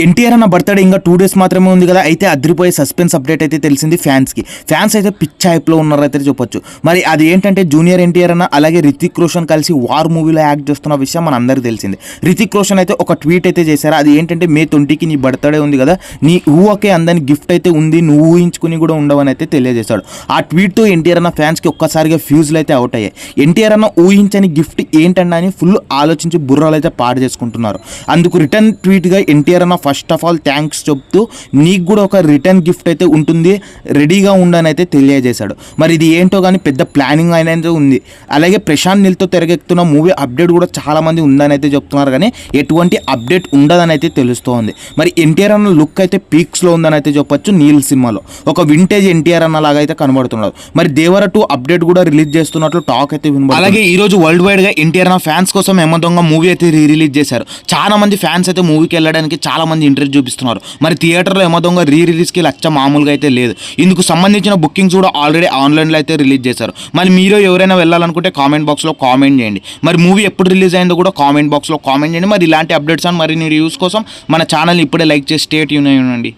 ఎన్టీఆర్ అన్న బర్త్డే ఇంకా 2 days మాత్రమే ఉంది కదా. అయితే అదిరిపోయే సస్పెన్స్ అప్డేట్ అయితే తెలిసింది ఫ్యాన్స్ అయితే పిచ్చ హైప్లో ఉన్నారైతే చెప్పొచ్చు. మరి అది ఏంటంటే జూనియర్ ఎన్టీఆర్ అన్న అలాగే రితిక్ రోషన్ కలిసి వార్ మూవీలో యాక్ట్ చేస్తున్న విషయం మన అందరికీ తెలిసింది. రితిక్ రోషన్ అయితే ఒక ట్వీట్ అయితే చేశారు. అది ఏంటంటే May 20కి నీ బర్త్డే ఉంది కదా, నీ ఊహకే అందని గిఫ్ట్ అయితే ఉంది, నువ్వు ఊహించుకుని కూడా ఉండవని అయితే తెలియజేశాడు. ఆ ట్వీట్తో ఎన్టీఆర్ అన్న ఫ్యాన్స్కి ఒక్కసారిగా ఫ్యూజ్లు అయితే అవుట్ అయ్యాయి. ఎన్టీఆర్ అన్న ఊహించని గిఫ్ట్ ఏంటన్నా అని ఫుల్ ఆలోచించి బుర్రలు అయితే పాడు చేసుకుంటున్నారు. అందుకు రిటర్న్ ట్వీట్గా ఎన్టీఆర్ అన్న ఫస్ట్ ఆఫ్ ఆల్ థ్యాంక్స్ చెప్తూ నీకు కూడా ఒక రిటర్న్ గిఫ్ట్ అయితే ఉంటుంది, రెడీగా ఉండని అయితే తెలియజేశాడు. మరి ఇది ఏంటో కానీ పెద్ద ప్లానింగ్ అయితే ఉంది. అలాగే ప్రశాంత్ నీల్తో తెరకెక్కుతున్న మూవీ అప్డేట్ కూడా చాలామంది ఉందని అయితే చెప్తున్నారు, కానీ ఎటువంటి అప్డేట్ ఉండదని అయితే తెలుస్తోంది. మరి ఎన్టీఆర్ అన్న లుక్ అయితే పీక్స్లో ఉందని అయితే చెప్పొచ్చు. నీల్ సినిమాలో ఒక వింటేజ్ ఎన్టీఆర్ అన్న లాగా అయితే కనబడుతున్నారు. మరి దేవర 2 అప్డేట్ కూడా రిలీజ్ చేస్తున్నట్లు టాక్ అయితే వినబడుతుంది. అలాగే ఈ రోజు వరల్డ్ వైడ్ గా ఎన్టీఆర్ అన్న ఫ్యాన్స్ కోసం దొంగ మూవీ అయితే రిలీజ్ చేశారు. చాలా మంది ఫ్యాన్స్ అయితే మూవీకి వెళ్ళడానికి చాలా మంది ఇంట్రెస్ట్ చూపిస్తున్నారు. మరి థియేటర్లో దొంగ రిలీజ్కి లచ్చ మామూలుగా అయితే లేదు. ఇందుకు సంబంధించిన బుకింగ్స్ కూడా ఆల్రెడీ ఆన్లైన్లో అయితే రిలీజ్ చేశారు. మరి మీరు ఎవరైనా వెళ్ళాలనుకుంటే కామెంట్ బాక్స్లో కామెంట్ చేయండి. మరి మూవీ ఎప్పుడు రిలీజ్ అయిందో కూడా కామెంట్ బాక్స్లో కామెంట్ చేయండి. మరి ఇలాంటి అప్డేట్స్ అండ్ మరి రివ్యూస్ కోసం మన ఛానల్ని ఇప్పుడే లైక్ చేసి స్టే ట్యూన్ అయ్యండి.